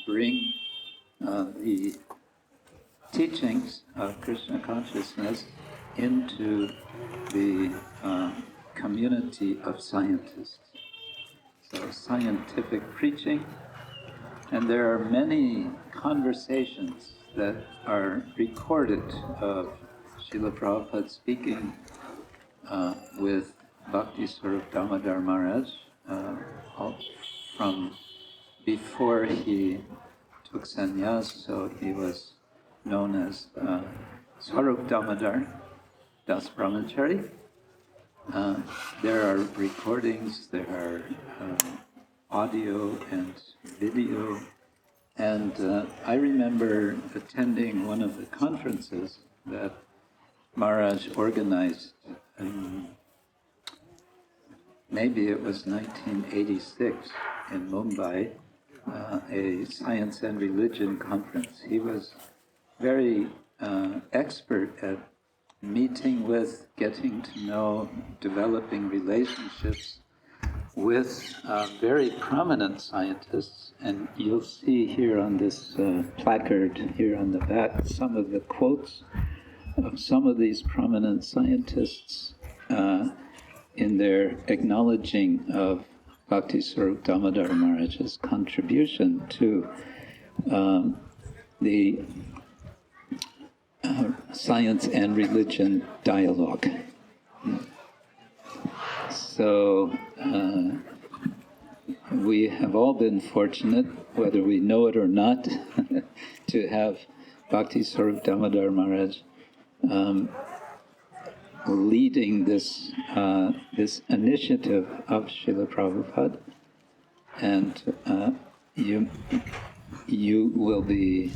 Bring the teachings of Krishna consciousness into the community of scientists. So scientific preaching, and there are many conversations that are recorded of Srila Prabhupada speaking with Bhakti Swarup Damodar Maharaj from before he took sannyas, so he was known as Swarup Damodar Das Brahmachari. There are recordings, there are audio and video, and I remember attending one of the conferences that Maharaj organized maybe it was 1986 in Mumbai, a science and religion conference. He was very expert at meeting with, getting to know, developing relationships with very prominent scientists. And you'll see here on this placard here on the back some of the quotes of some of these prominent scientists in their acknowledging of Bhakti Swarup Damodar Maharaj's contribution to the science and religion dialogue. So we have all been fortunate, whether we know it or not, to have Bhakti Swarup Damodar Maharaj leading this this initiative of Srila Prabhupada, and you will be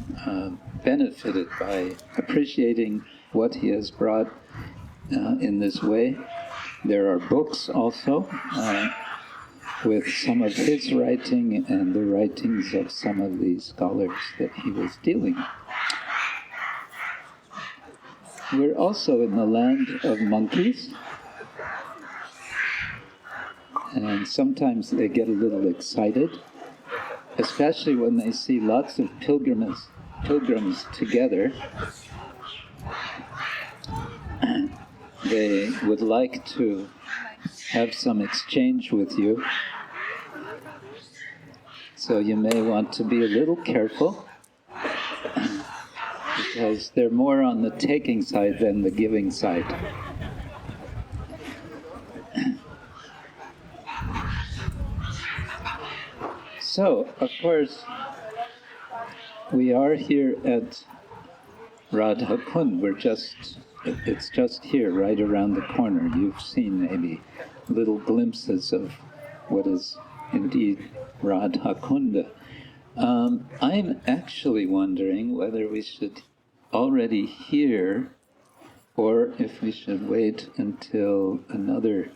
benefited by appreciating what he has brought in this way. There are books also with some of his writing and the writings of some of the scholars that he was dealing with. We're also in the land of monkeys, and sometimes they get a little excited, especially when they see lots of pilgrims together. They would like to have some exchange with you, so you may want to be a little careful, because they're more on the taking side than the giving side. So, of course, we are here at Radha Kund. It's just here, right around the corner. You've seen maybe little glimpses of what is indeed Radha Kunda. I'm actually wondering whether we should already hear, or if we should wait until another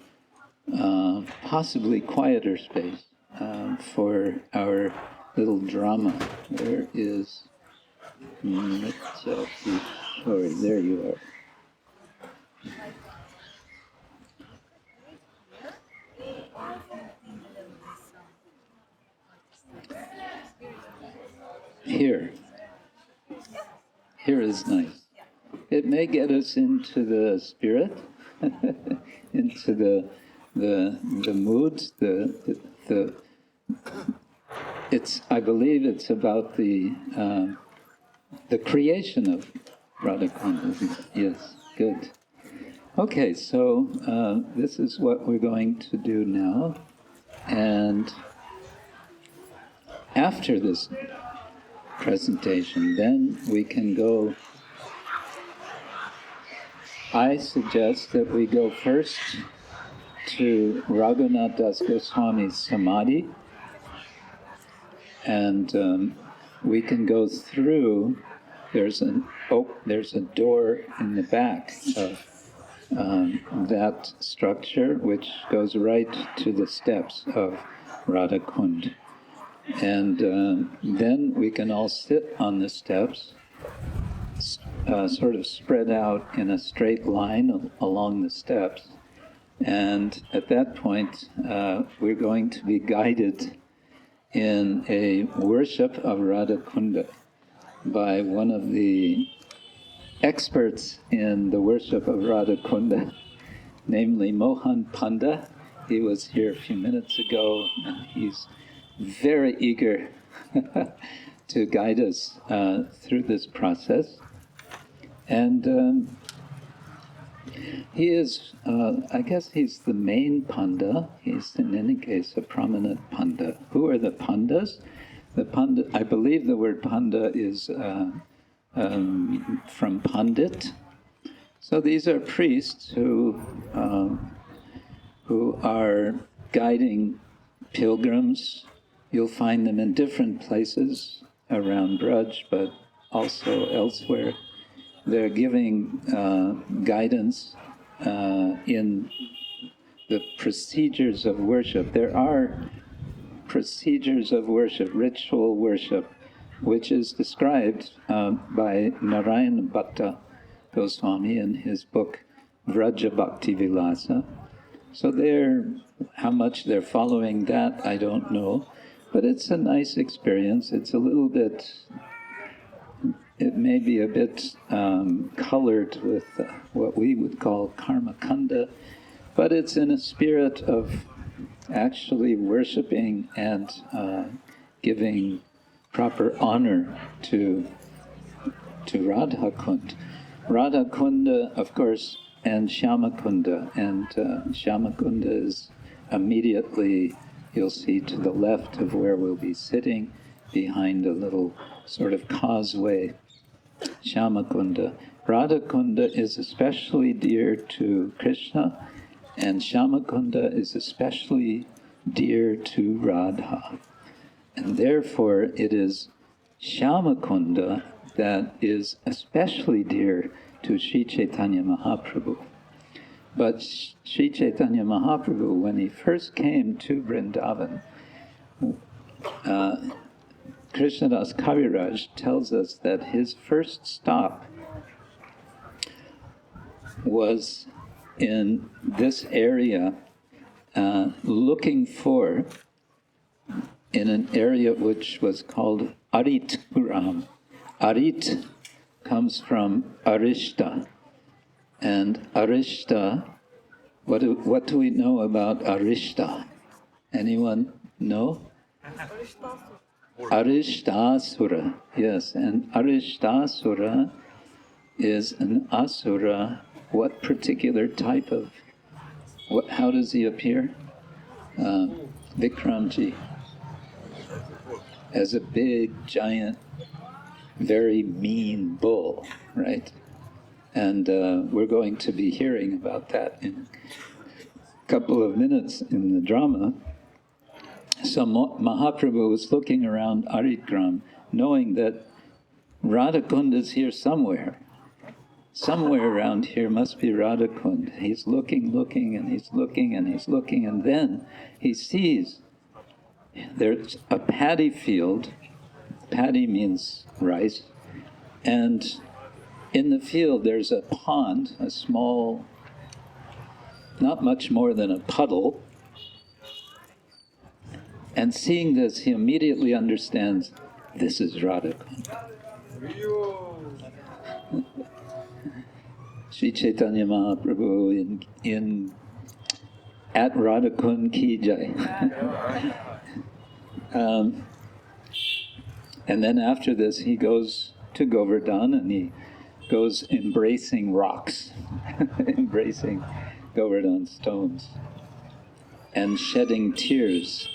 possibly quieter space for our little drama. There is Nitya Kishore. There you are. Here is nice. It may get us into the spirit, into to the mood. I believe it's about the creation of Radha Kunda. Yes, good. Okay, so this is what we're going to do now, and after this presentation, then we can go. I suggest that we go first to Raghunath Das Goswami's Samadhi, and we can go through. There's a door in the back of that structure, which goes right to the steps of Radha Kund. And then we can all sit on the steps, sort of spread out in a straight line along the steps. And at that point, we're going to be guided in a worship of Radha Kunda by one of the experts in the worship of Radha Kunda, namely Mohan Panda. He was here a few minutes ago, and he's very eager to guide us through this process. And he is, I guess he's the main Panda. He's, in any case, a prominent Panda. Who are the Pandas? The Panda, I believe the word Panda is from Pandit. So these are priests who are guiding pilgrims. You'll find them in different places around Braj, but also elsewhere. They're giving guidance in the procedures of worship. There are procedures of worship, ritual worship, which is described by Narayana Bhatta Goswami in his book Vraja Bhakti Vilasa. So how much they're following that, I don't know. But it's a nice experience. It's a little bit, it may be a bit colored with what we would call karma kunda, but it's in a spirit of actually worshiping and giving proper honor to Radha Kunda. Radha Kunda, of course, and Śyama Kunda. And Śyama Kunda is immediately, you'll see to the left of where we'll be sitting, behind a little sort of causeway. Śyama Kunda. Radha Kunda is especially dear to Krishna, and Śyama Kunda is especially dear to Radha. And therefore it is Śyama Kunda that is especially dear to Sri Chaitanya Mahaprabhu. But Sri Chaitanya Mahaprabhu, when he first came to Vrindavan, Krishnadas Kaviraj tells us that his first stop was in this area, looking for, in an area which was called Arit Gram. Arit comes from Arishta. And Arishta, what do we know about Arishta? Anyone know? Arishtasura, yes. And Arishtasura is an asura. What particular type of, how does he appear? Vikramji. As a big, giant, very mean bull, right? And we're going to be hearing about that in a couple of minutes in the drama. So Mahaprabhu was looking around Aritgram, knowing that Radha Kund is here somewhere. Somewhere around here must be Radha Kund. He's looking, and he's looking, and he's looking, and then he sees there's a paddy field. Paddy means rice. And in the field there's a pond, a small, not much more than a puddle. And seeing this, he immediately understands, this is Radha Kund. Sri Chaitanya Mahaprabhu in at Radhakund ki jai. And then after this, he goes to Govardhana and he goes embracing rocks, embracing Govardhan stones, and shedding tears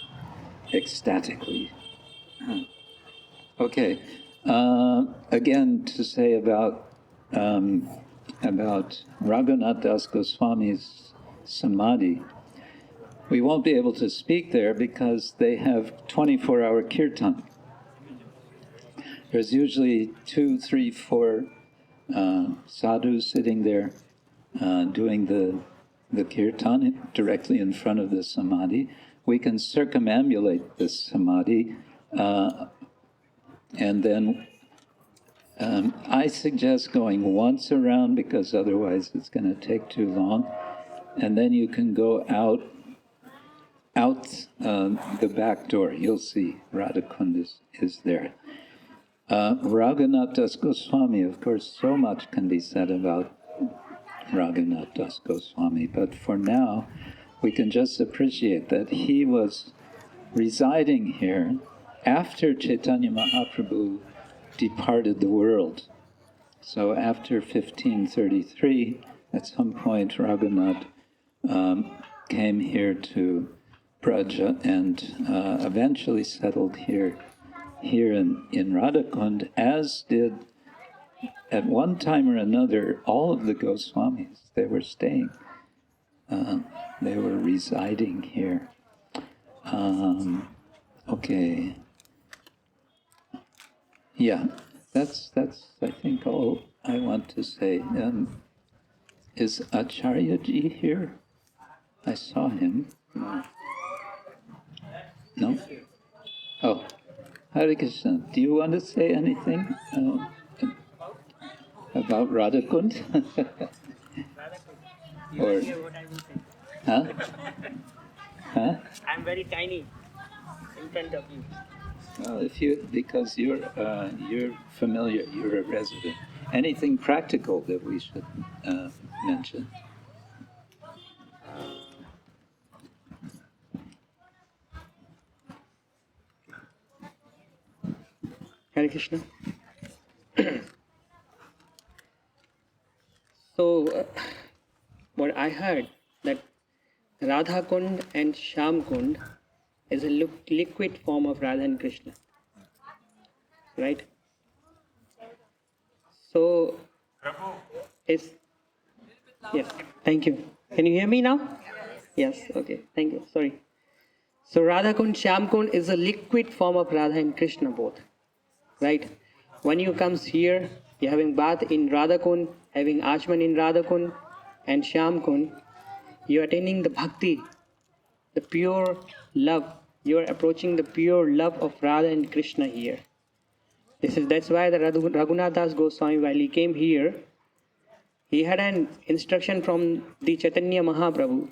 ecstatically. Okay, again to say about Raghunath Das Goswami's samadhi. We won't be able to speak there because they have 24-hour kirtan. There's usually 2, 3, 4 sadhus sitting there doing the kirtan directly in front of the samadhi. We can circumambulate this samadhi, and then I suggest going once around because otherwise it's going to take too long. And then you can go out the back door. You'll see Radhakund is there. Raghunath Das Goswami, of course, so much can be said about Raghunath Das Goswami, but for now, we can just appreciate that he was residing here after Chaitanya Mahaprabhu departed the world. So after 1533, at some point, Raghunath came here to Braja and eventually settled here in Radhakund, as did at one time or another all of the Goswamis. They were staying, they were residing here. Okay. Yeah, that's I think all I want to say. Is Acharya-ji here? I saw him. No? Oh, Hare Krishna. Do you want to say anything about Radhakund? Or, huh? Huh? I'm very tiny in front of you. Well, because you're familiar, you're a resident. Anything practical that we should mention? Hare Krishna. So, what I heard that Radha Kund and Shyam Kund is a liquid form of Radha and Krishna, right? So, yes. Thank you. Can you hear me now? Yes. Okay. Thank you. Sorry. So, Radha Kund, Shyam Kund is a liquid form of Radha and Krishna both, right? When you comes here, you're having bath in Radha Kund, having Ashman in Radha Kund and Shyam Kund, you're attaining the bhakti, the pure love. You're approaching the pure love of Radha and Krishna here. That's why the Raghunath Das Goswami, while he came here, he had an instruction from the Chaitanya Mahaprabhu,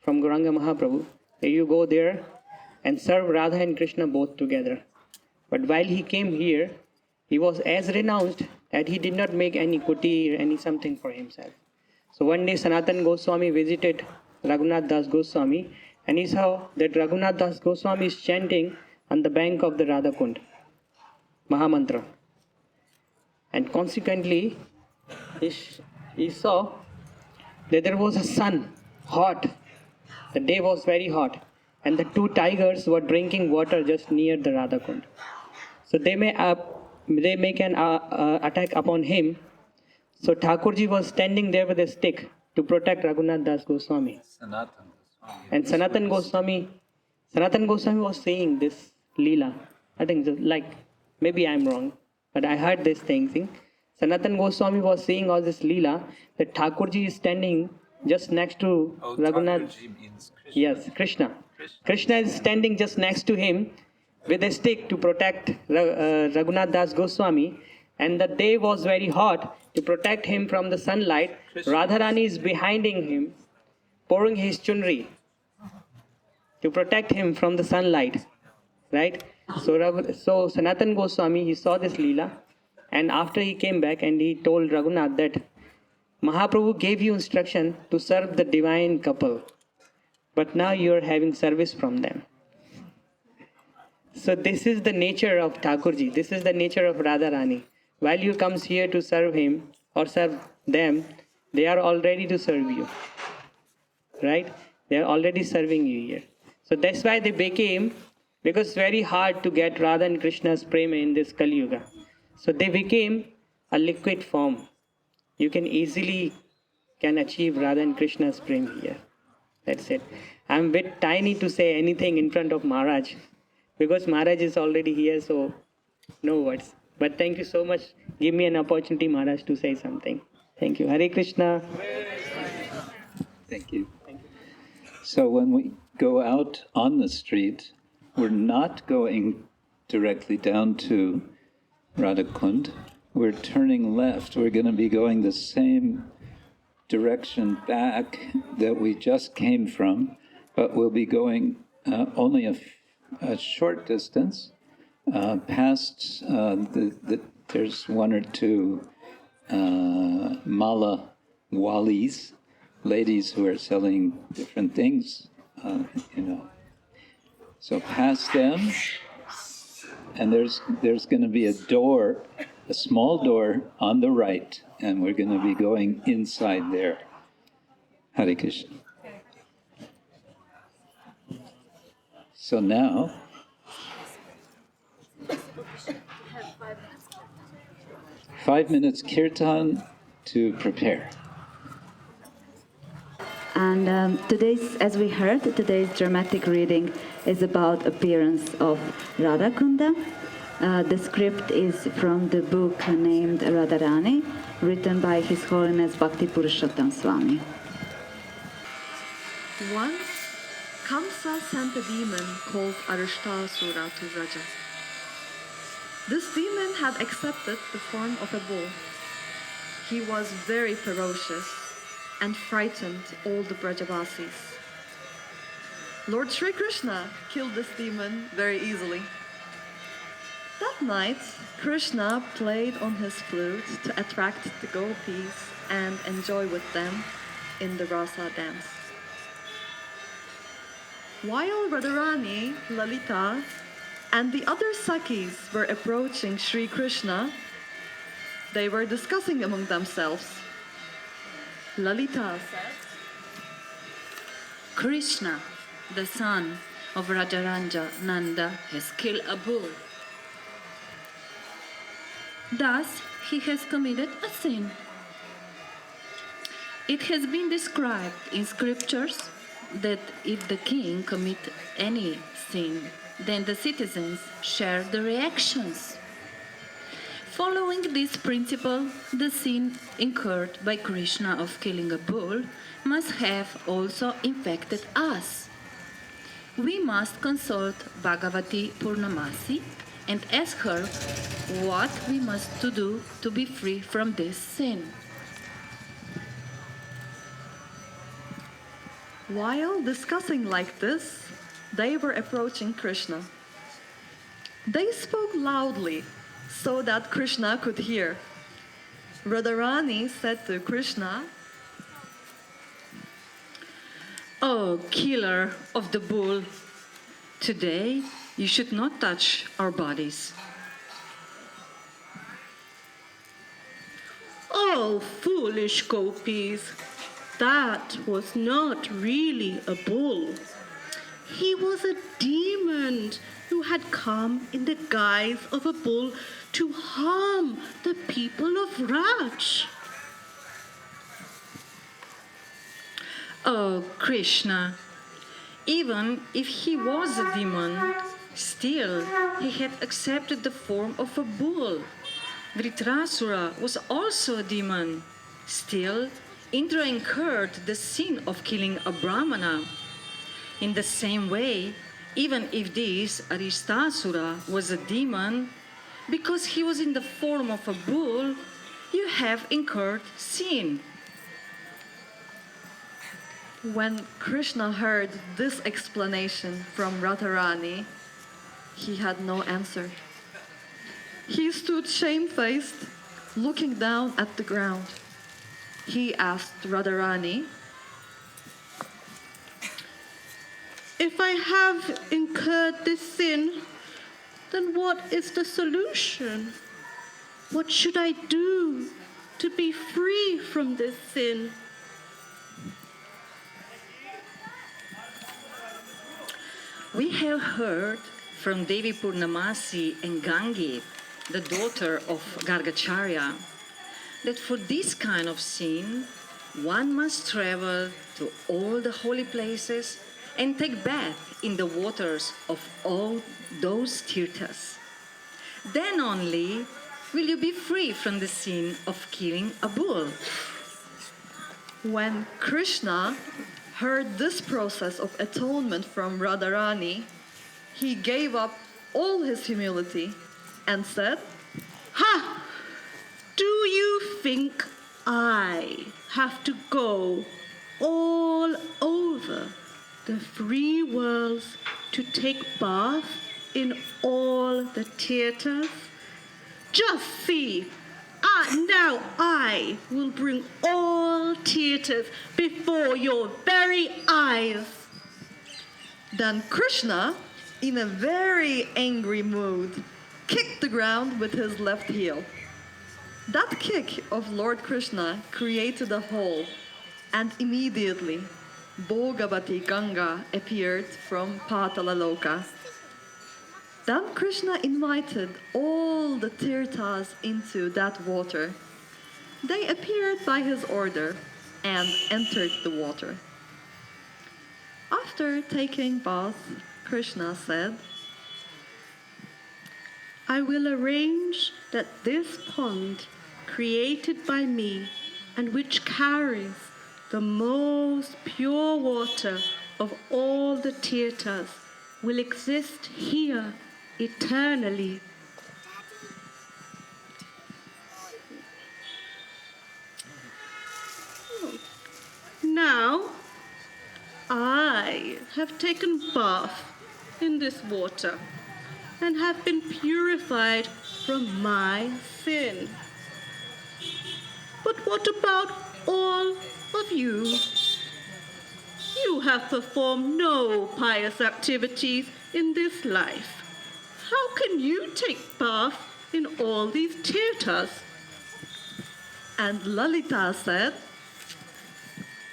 from Gauranga Mahaprabhu, that you go there and serve Radha and Krishna both together. But while he came here, he was as renounced that he did not make any kuti or any something for himself. So one day Sanatana Goswami visited Raghunath Das Goswami, and he saw that Raghunath Das Goswami is chanting on the bank of the Radha Kund, Mahamantra. And consequently, he saw that there was a sun, hot. The day was very hot, and the two tigers were drinking water just near the Radha Kund. So they make an attack upon him. So Thakurji was standing there with a stick to protect Raghunath Das Goswami. And Sanatana Goswami was saying this Leela. I think maybe I'm wrong, but I heard this thing. Sanatana Goswami was saying all this Leela, that Thakurji is standing just next to Raghunath. Thakurji means Krishna. Yes, Krishna. Krishna is standing just next to him with a stick to protect Raghunath Das Goswami, and the day was very hot. To protect him from the sunlight, Radharani is behind him, pouring his chunri to protect him from the sunlight, right? So Sanatana Goswami, he saw this Leela, and after he came back and he told Raghunath that Mahaprabhu gave you instruction to serve the divine couple. but now you are having service from them. So this is the nature of Thakurji. This is the nature of Radharani. While you comes here to serve him or serve them, they are all ready to serve you. Right? They are already serving you here. So that's why they became, because it's very hard to get Radha and Krishna's prema in this Kali Yuga. So they became a liquid form. You can easily achieve Radha and Krishna's prema here. That's it. I'm a bit tiny to say anything in front of Maharaj, because Maharaj is already here, so no words. But thank you so much. Give me an opportunity, Maharaj, to say something. Thank you. Hare Krishna. Thank you. So when we go out on the street, we're not going directly down to Radha Kund. We're turning left. We're going to be going the same direction back that we just came from, but we'll be going only a short distance past there's one or two mala walis, ladies who are selling different things, So past them, and there's going to be a door, a small door on the right, and we're going to be going inside there. Hare Krishna. So now, 5 minutes kirtan to prepare. And as we heard, today's dramatic reading is about appearance of Radha Kunda. The script is from the book named Radharani, written by His Holiness Bhakti Purushottam Swami. Once, Kamsa sent a demon called Arishtasura to Vraja. This demon had accepted the form of a bull. He was very ferocious and frightened all the Brajavasis. Lord Sri Krishna killed this demon very easily. That night, Krishna played on his flute to attract the gopis and enjoy with them in the rasa dance. While Radharani, Lalita, and the other Sakis were approaching Sri Krishna, they were discussing among themselves. Lalita said, Krishna, the son of Rajaranja Nanda, has killed a bull. Thus, he has committed a sin. It has been described in scriptures that if the king commit any sin, then the citizens share the reactions. Following this principle, the sin incurred by Krishna of killing a bull must have also infected us. We must consult Bhagavati Purnamasi and ask her what we must do to be free from this sin. while discussing like this, they were approaching Krishna. They spoke loudly so that Krishna could hear. Radharani said to Krishna, "Oh, killer of the bull, today you should not touch our bodies." Oh, foolish gopis, that was not really a bull. He was a demon who had come in the guise of a bull to harm the people of Raj. Oh, Krishna, even if he was a demon, still he had accepted the form of a bull. Vritrasura was also a demon. Still, Indra incurred the sin of killing a Brahmana. In the same way, even if this Aristasura was a demon, because he was in the form of a bull, you have incurred sin. when Krishna heard this explanation from Radharani, he had no answer. He stood shamefaced, looking down at the ground. He asked Radharani, If I have incurred this sin, then what is the solution? What should I do to be free from this sin? We have heard from Devi Purnamasi and Gangi, the daughter of Gargacharya, that for this kind of sin, one must travel to all the holy places and take bath in the waters of all those tirthas. Then only will you be free from the sin of killing a bull. When Krishna heard this process of atonement from Radharani, he gave up all his humility and said, Ha! Do you think I have to go all over the three worlds to take bath in all the tirthas? Just see, now I will bring all tirthas before your very eyes. Then Krishna, in a very angry mood, kicked the ground with his left heel. That kick of Lord Krishna created a hole, and immediately Bhogavati Ganga appeared from Patalaloka. Then Krishna invited all the tirthas into that water. They appeared by his order and entered the water. After taking bath, Krishna said, I will arrange that this pond, created by me, and which carries the most pure water of all the tirthas, will exist here eternally. Now, I have taken bath in this water and have been purified from my sin. But what about all of you? You have performed no pious activities in this life. How can you take bath in all these tirthas? and Lalita said,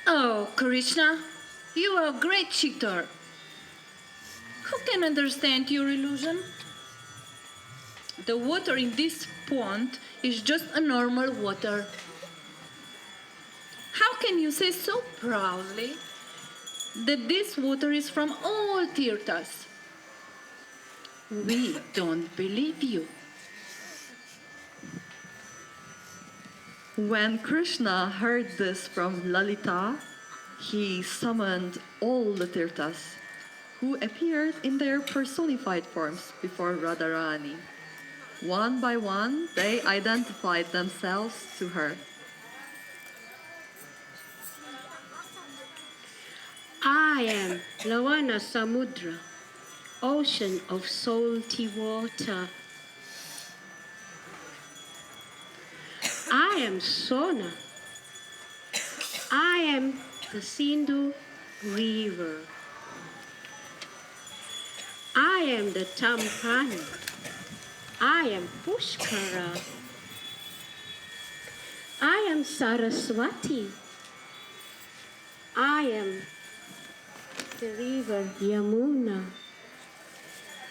Oh, Krishna, you are a great cheater. Who can understand your illusion? The water in this pond is just a normal water. How can you say so proudly that this water is from all tirthas? We don't believe you. When Krishna heard this from Lalita, he summoned all the tirthas, who appeared in their personified forms before Radharani. One by one, they identified themselves to her. I am Lavana Samudra, ocean of salty water. I am Sona. I am the Sindhu river. I am the Tampani. I am Pushkara. I am Saraswati. I am the river Yamuna.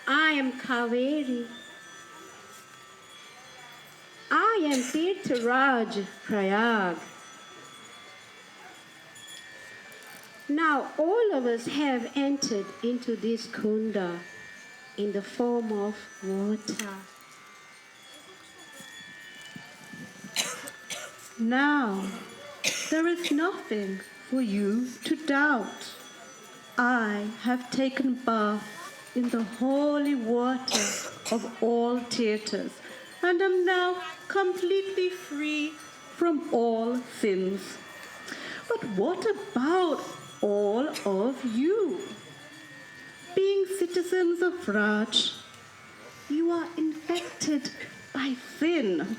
I am Kaveri. I am Tirtharaj Prayag. Now all of us have entered into this kunda in the form of water. Now, there is nothing for you to doubt. I have taken bath in the holy water of all tirthas and am now completely free from all sins. But what about all of you? Being citizens of Raj, you are infected by sin.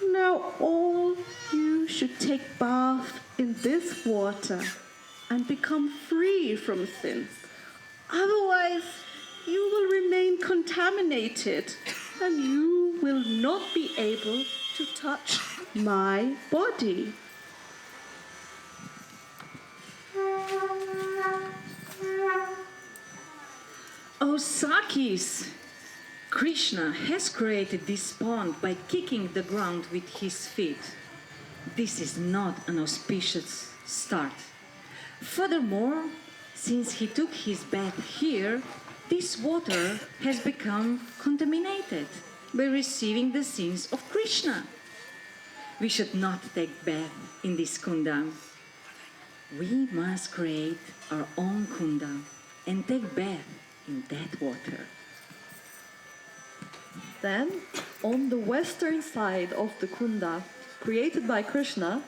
Now all you should take bath in this water and become free from sin. Otherwise, you will remain contaminated and you will not be able to touch my body. Oh, Sakis! Krishna has created this pond by kicking the ground with his feet. This is not an auspicious start. Furthermore, since he took his bath here, this water has become contaminated by receiving the sins of Krishna. We should not take bath in this kunda. We must create our own kunda and take bath in that water. Then, on the western side of the kunda created by Krishna,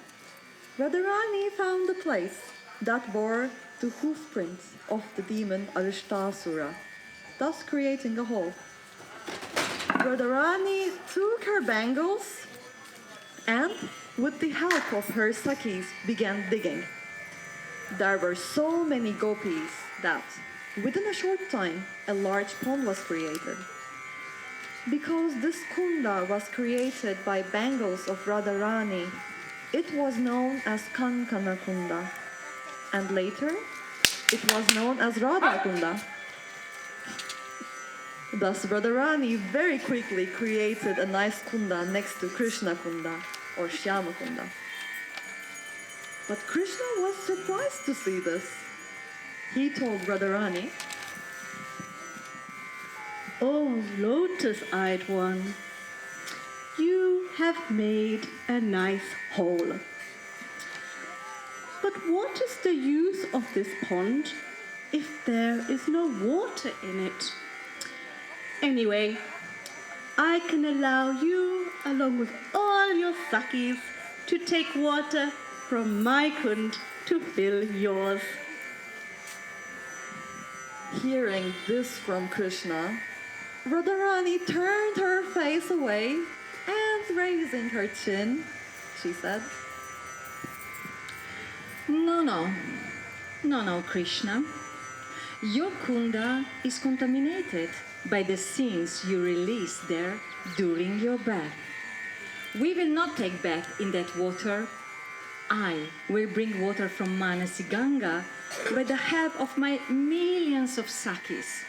Radharani found a place that bore the hoofprints of the demon Arishtasura, thus creating a hole. Radharani took her bangles and, with the help of her sakhis, began digging. There were so many gopis that, within a short time, a large pond was created. Because this kunda was created by bangles of Radharani, it was known as Kankana Kunda, and later it was known as Radha Kunda. Thus Radharani very quickly created a nice kunda next to Krishna Kunda or Śyama Kunda. But Krishna was surprised to see this. He told Radharani, Oh, lotus-eyed one, you have made a nice hole. But what is the use of this pond if there is no water in it? Anyway, I can allow you, along with all your sakhis, to take water from my kund to fill yours. hearing this from Krishna, Radharani turned her face away and raising her chin, she said, No, Krishna. Your kunda is contaminated by the sins you released there during your bath. We will not take bath in that water. I will bring water from Manasi Ganga by the help of my millions of sakhis.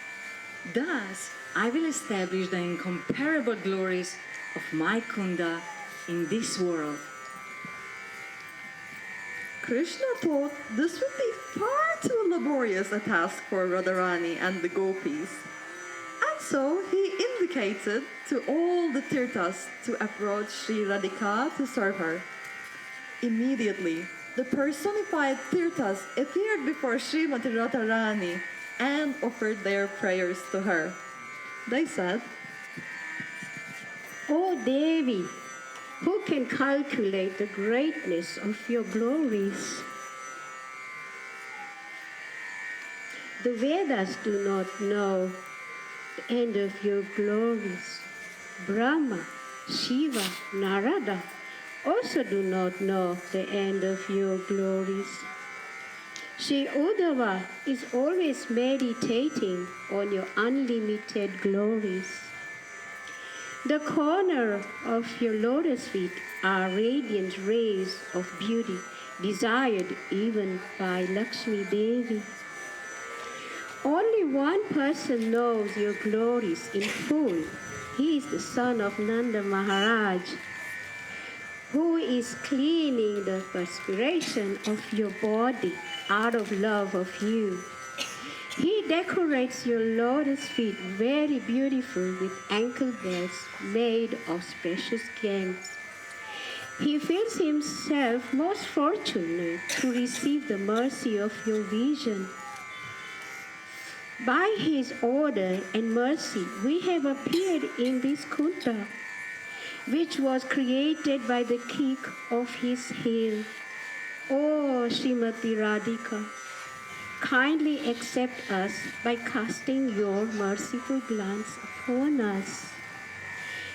Thus, I will establish the incomparable glories of my kunda in this world. Krishna thought this would be far too laborious a task for Radharani and the gopis. And so he indicated to all the tirthas to approach Sri Radhika to serve her. Immediately, the personified tirthas appeared before Srimati Radharani and offered their prayers to her. They said, O Devi, who can calculate the greatness of your glories? The Vedas do not know the end of your glories. Brahma, Shiva, Narada also do not know the end of your glories. Sri Uddhava is always meditating on your unlimited glories. The corner of your lotus feet are radiant rays of beauty, desired even by Lakshmi Devi. Only one person knows your glories in full. He is the son of Nanda Maharaj, who is cleaning the perspiration of your body out of love of you. He decorates your lotus feet very beautiful with ankle bells made of precious gems. He feels himself most fortunate to receive the mercy of your vision. By his order and mercy, we have appeared in this kunda, which was created by the kick of his heel. Oh, Srimati Radhika, kindly accept us by casting your merciful glance upon us.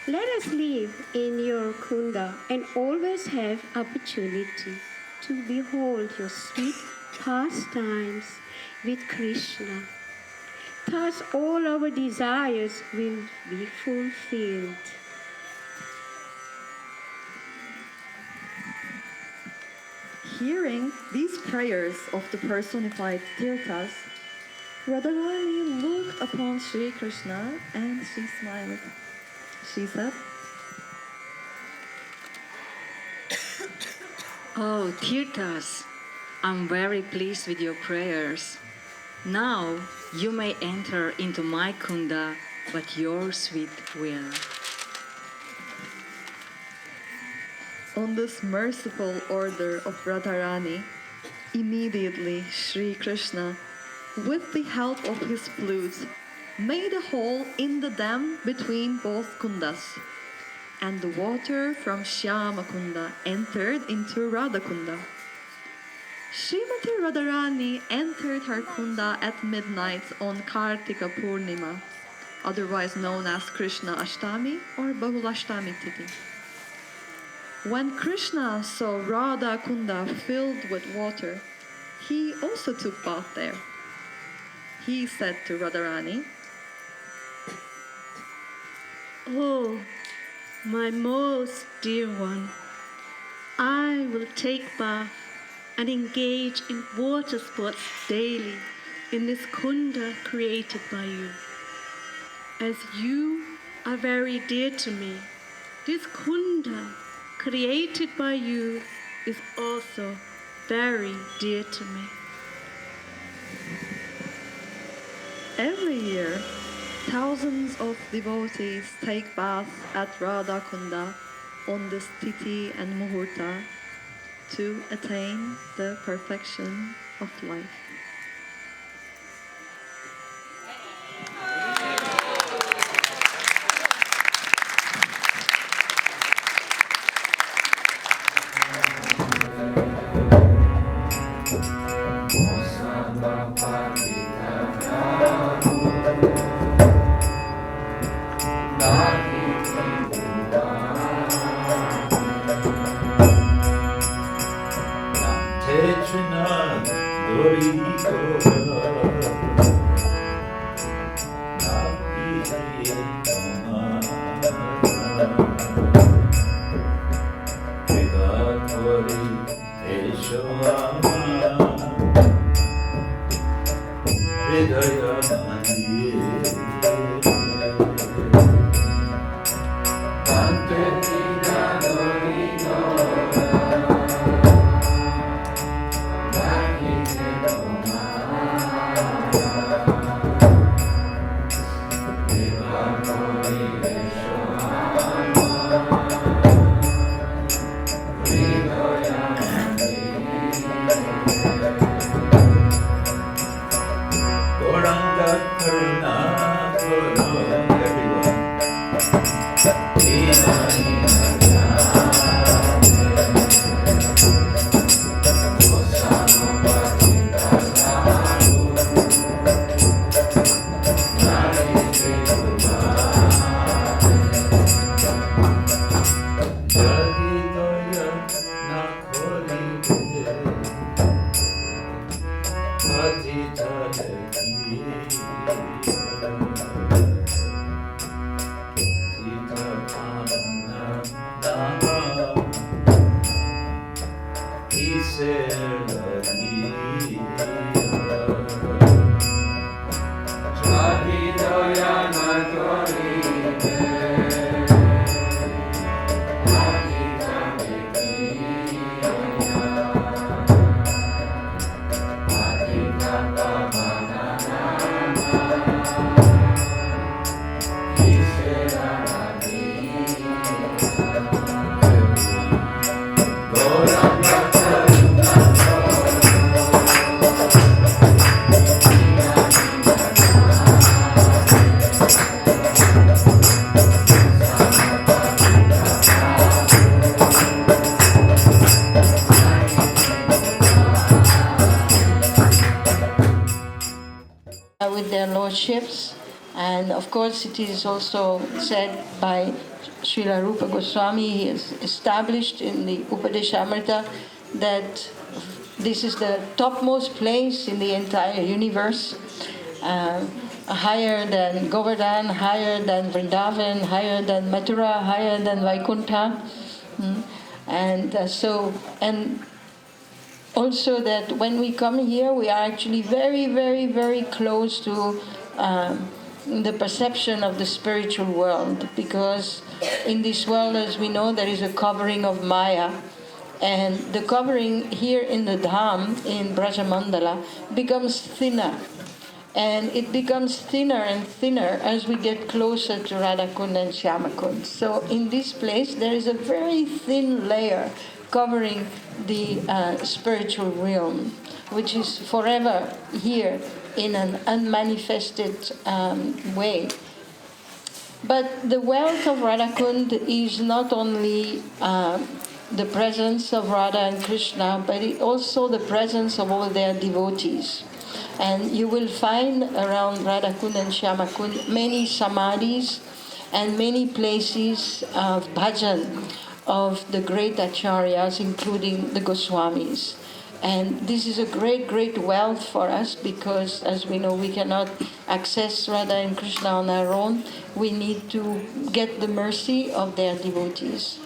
Let us live in your kunda and always have opportunity to behold your sweet pastimes with Krishna. thus all our desires will be fulfilled. Hearing these prayers of the personified Tirthas, Radharani looked upon Sri Krishna and she smiled. She said, Oh, Tirthas, I'm very pleased with your prayers. Now you may enter into my kunda, but your sweet will. on this merciful order of Radharani, immediately Sri Krishna, with the help of his flute, made a hole in the dam between both kundas, and the water from Śyama kunda entered into Radha kunda. Srimati Radharani entered her kunda at midnight on Kartika Purnima, otherwise known as Krishna Ashtami or Bahulashtami Tithi. When Krishna saw Radha kunda filled with water, he also took bath there. He said to Radharani, Oh, my most dear one, I will take bath and engage in water sports daily in this kunda created by you. As you are very dear to me, this kunda created by you is also very dear to me. every year, thousands of devotees take bath at Radha Kunda on this Tithi and Muhurta to attain the perfection of life. With their lordships, and of course it is also said by Srila Rupa Goswami. He has established in the Upadeshamrita that this is the topmost place in the entire universe. higher than Govardhan, higher than Vrindavan, higher than Mathura, higher than Vaikuntha. And and also that when we come here, we are actually very, very, very close to the perception of the spiritual world, because in this world, as we know, there is a covering of Maya, and the covering here in the Dham, in Brajamandala, becomes thinner. And it becomes thinner and thinner as we get closer to Radha Kund and Śyama Kund. So in this place, there is a very thin layer covering the spiritual realm, which is forever here in an unmanifested way. But the wealth of Radha Kund is not only the presence of Radha and Krishna, but also the presence of all their devotees. And you will find around Radha Kund and Śyama Kund many samadhis and many places of bhajan of the great acharyas, including the Goswamis. And this is a great, great wealth for us, because, as we know, we cannot access Radha and Krishna on our own. We need to get the mercy of their devotees.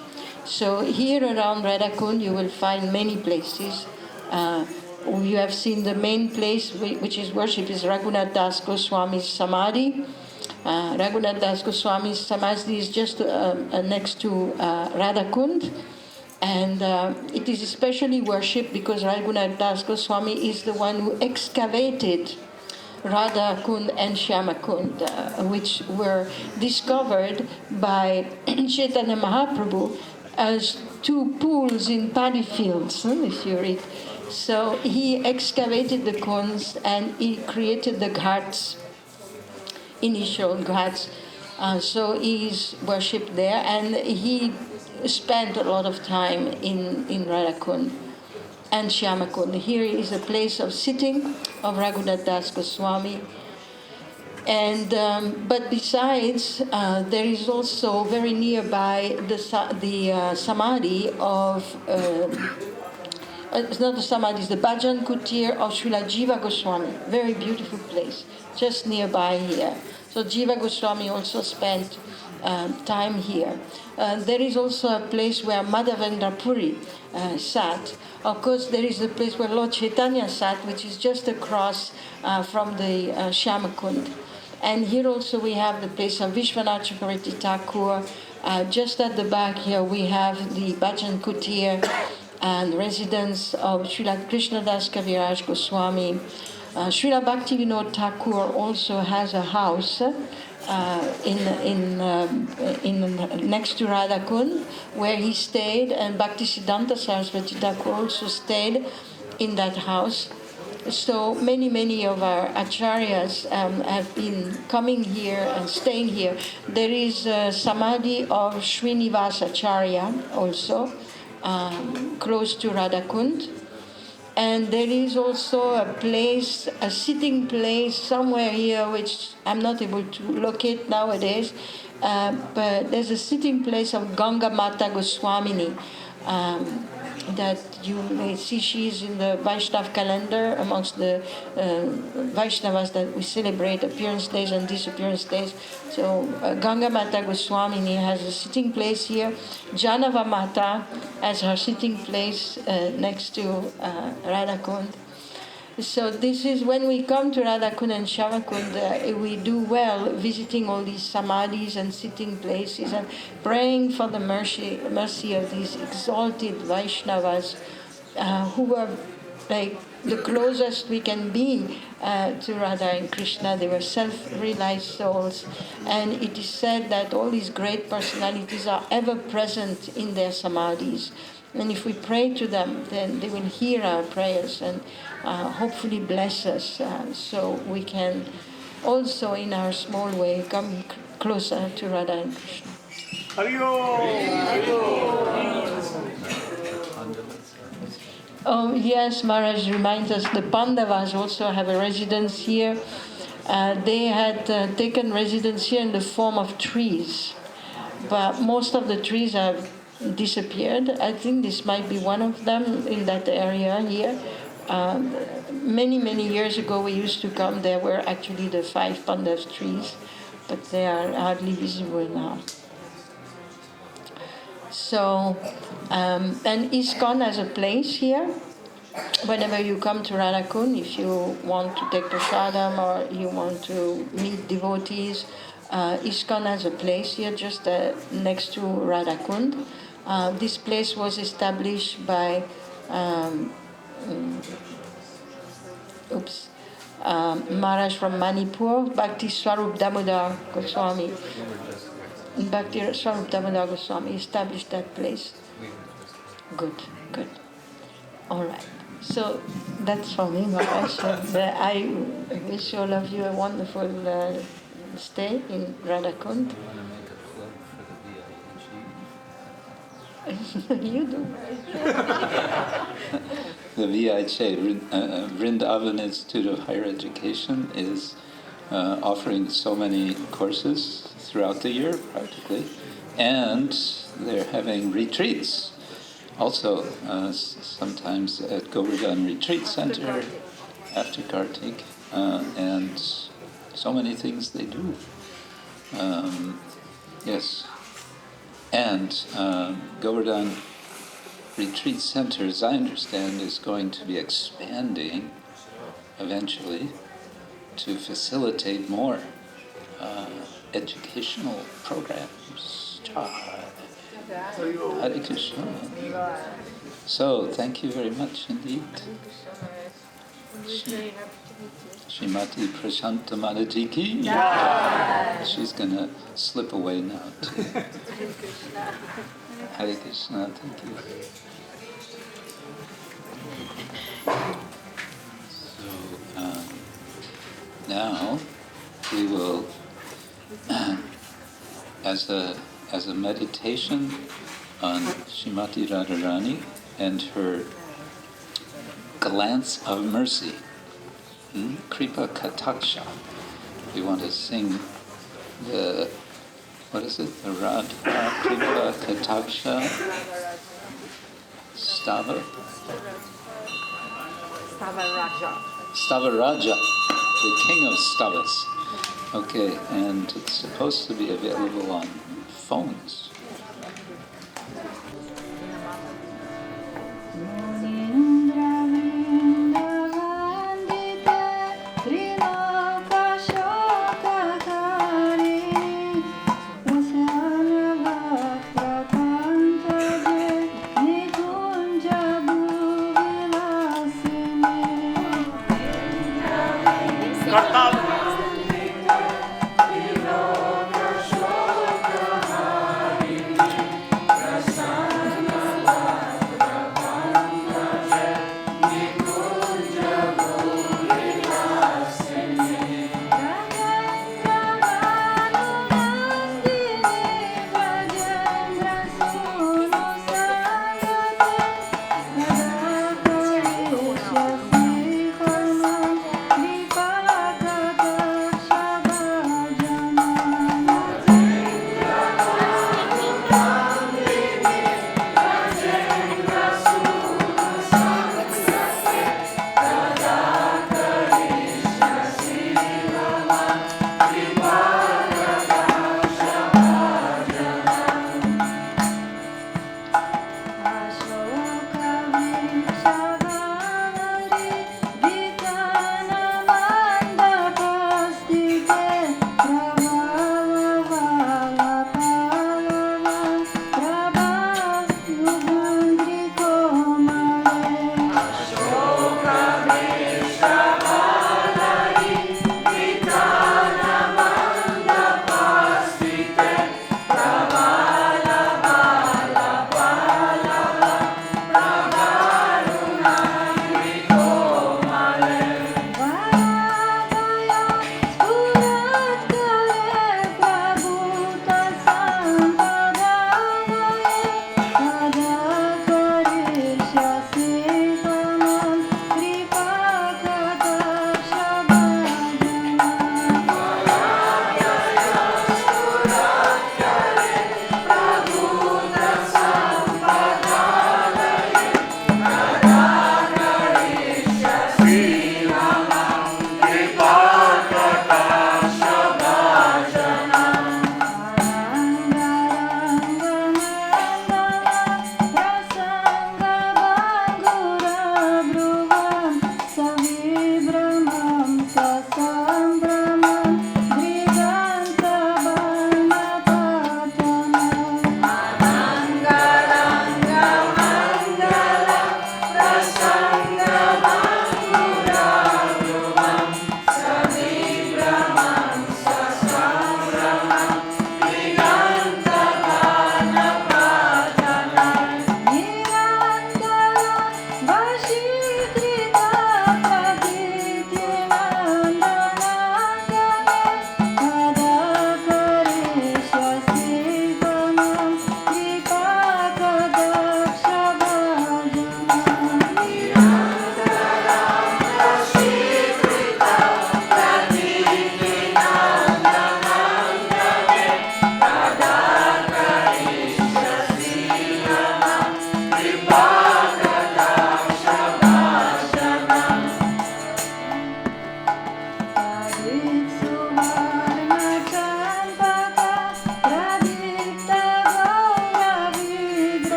So here around Radha Kund, you will find many places. You have seen the main place which is worship is Raghunath Das Goswami's Samadhi. Raghunath Das Goswami's Samadhi is just next to Radha Kund. And it is especially worshipped because Raghunath Das Goswami is the one who excavated Radha Kund and Śyama Kund, which were discovered by Chaitanya Mahaprabhu as two pools in paddy fields, if you read. So he excavated the kunds and he created the ghats, initial ghats. So he is worshipped there, and he spent a lot of time in Radha Kund and Śyama Kund. Here is a place of sitting of Raghunath Das Goswami. And but besides, there is also very nearby the samadhi of. It's not the samadhi, it's the Bhajan Kutir of Srila Jiva Goswami. Very beautiful place, just nearby here. So Jiva Goswami also spent time here. There is also a place where Madhavendra Puri sat. Of course, there is a place where Lord Chaitanya sat, which is just across from the Śyama Kund. And here also we have the place of Vishwanath Chakravarti Thakur. Just at the back here we have the Bhajan Kutir and residence of Srila Krishnadas Kaviraj Goswami. Srila Bhaktivinoda Thakur also has a house in next to Radha Kund, where he stayed, and Bhaktisiddhanta Saraswati Thakur also stayed in that house. So many of our acharyas have been coming here and staying here. There is a samadhi of Srinivas Acharya also, close to Radha Kund. And there is also a place, a sitting place somewhere here, which I'm not able to locate nowadays, but there's a sitting place of Ganga Mata Goswamini that you may see. She's in the Vaishnav calendar amongst the Vaishnavas that we celebrate appearance days and disappearance days. So Ganga Mata Goswamini has a sitting place here. Janava Mata has her sitting place next to Radha Kund. So this is when we come to Radha Kund and Śyama Kund, we do well visiting all these samadhis and sitting places and praying for the mercy of these exalted Vaishnavas who are like the closest we can be to Radha and Krishna. They were self-realized souls, and it is said that all these great personalities are ever present in their samadhis. And if we pray to them, then they will hear our prayers and hopefully bless us, so we can also, in our small way, come closer to Radha and Krishna. Oh yes, Maharaj reminds us the Pandavas also have a residence here. They had taken residence here in the form of trees, but most of the trees have disappeared. I think this might be one of them in that area here. Many years ago we used to come. There were actually the 5 pandas trees, but they are hardly visible now. So, and ISKCON has a place here. Whenever you come to Radha-Kund, if you want to take prasadam or you want to meet devotees, ISKCON has a place here just next to Radha-Kund. This place was established by Maharaj from Manipur, Bhakti Swarup Damodar Goswami. Bhakti Swarup Damodar Goswami established that place. Good. All right. So that's for me, Maharaj. I wish all of you a wonderful stay in Radha-Kund. You do. The VIJ, Vrindavan Institute of Higher Education, is offering so many courses throughout the year, practically, and they're having retreats. Also, sometimes at Govardhana Retreat Center, after Kartik, and so many things they do. Yes. And Govardhana Retreat Center, as I understand, is going to be expanding eventually to facilitate more educational programs. Hare Krishna. So, thank you very much indeed. Srimati Prashanta Manaji ki. She's going to slip away now too. Hare Krishna, thank you. So, now we will, as a meditation on Srimati Radharani and her glance of mercy, Kripa Kataksha. We want to sing the, what is it? The Radha Kripa Kataksha Stava? Stavaraja, the king of stavas. Okay, and it's supposed to be available on phones.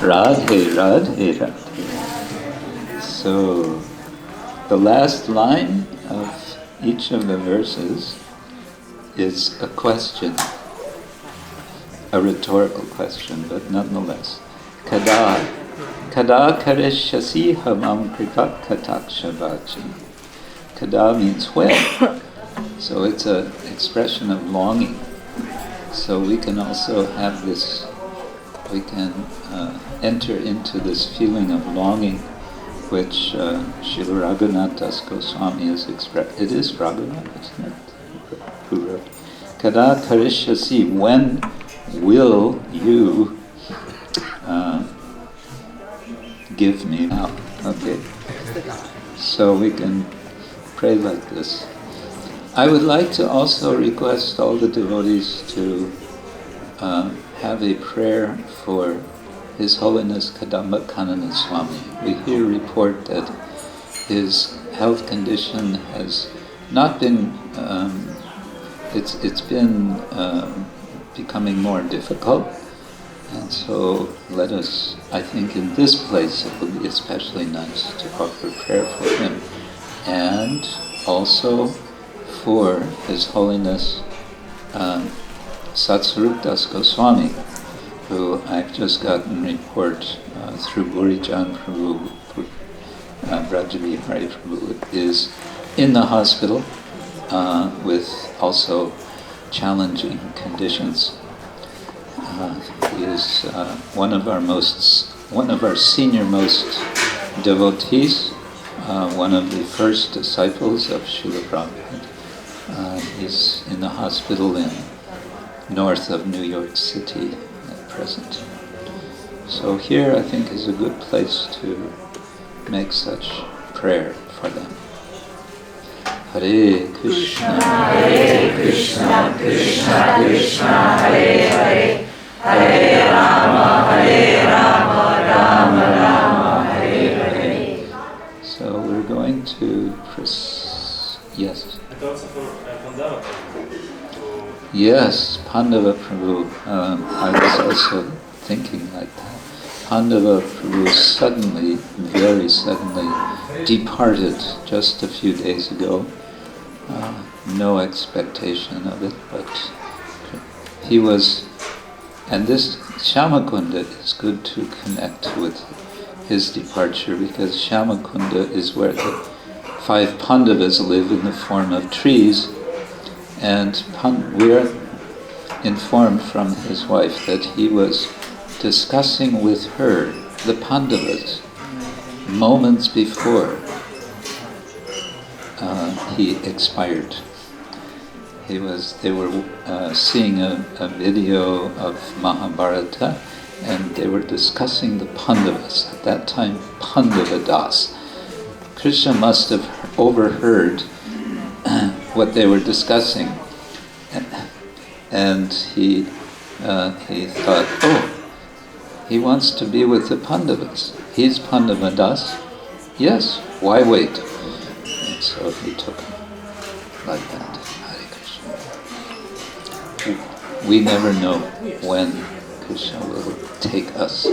Radhe, Radhe, Radhe. So, the last line of each of the verses is a question, a rhetorical question, but nonetheless. Kada karishyasi hamam kripat katakshavachi. Kada means when. So it's an expression of longing. So we can also have this, we can enter into this feeling of longing, which Srila Raghunath Das Goswami has expressed. It is Raghunath, isn't it? Who wrote? Kada karishyasi, when will you give me now? Okay. So we can pray like this. I would like to also request all the devotees to have a prayer for His Holiness Kadamba Kanana Swami. We hear report that his health condition has not been, it's been becoming more difficult. And so let us, I think in this place it would be especially nice to offer prayer for him. And also for His Holiness Satsvarup Das Goswami, who I've just gotten report through Burijan Prabhu, Brajavihari Prabhu, is in the hospital with also challenging conditions. He is one of our senior-most devotees, one of the first disciples of Srila Prabhupada. He's in the hospital in north of New York City at present. So here I think is a good place to make such prayer for them. Hare Krishna, Krishna Krishna, Hare Hare, Hare Rama, Rama Rama, Hare Hare. So we're going to, yes. Yes, Pandava Prabhu. I was also thinking like that. Pandava Prabhu suddenly, very suddenly, departed just a few days ago. No expectation of it, but he was, and this Śyama Kunda is good to connect with his departure, because Śyama Kunda is where the 5 Pandavas live in the form of trees, and we are informed from his wife that he was discussing with her, the Pandavas, moments before he expired. They were seeing a video of Mahabharata, and they were discussing the Pandavas. At that time, Pandava Das. Krishna must have overheard what they were discussing, and he thought, oh, he wants to be with the Pandavas. He's Pandava Das. Yes, why wait? And so he took him like that. Hare Krishna. We never know when Krishna will take us,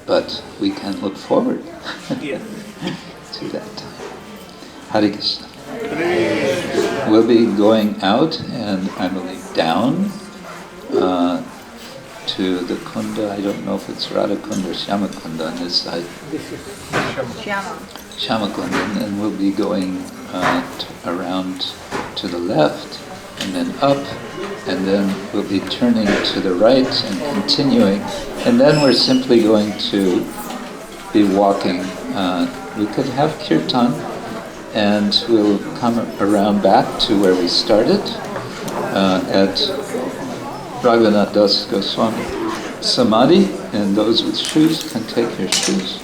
but we can look forward to that time. Hare Krishna. We'll be going out, and I believe down to the kunda. I don't know if it's Radha Kunda or Śyama Kunda on this side. Śyama Kunda, and then we'll be going around to the left, and then up, and then we'll be turning to the right and continuing, and then we're simply going to be walking. We could have kirtan, and we'll come around back to where we started at Raghunath Das Goswami Samadhi, and those with shoes can take their shoes.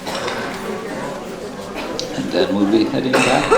And then we'll be heading back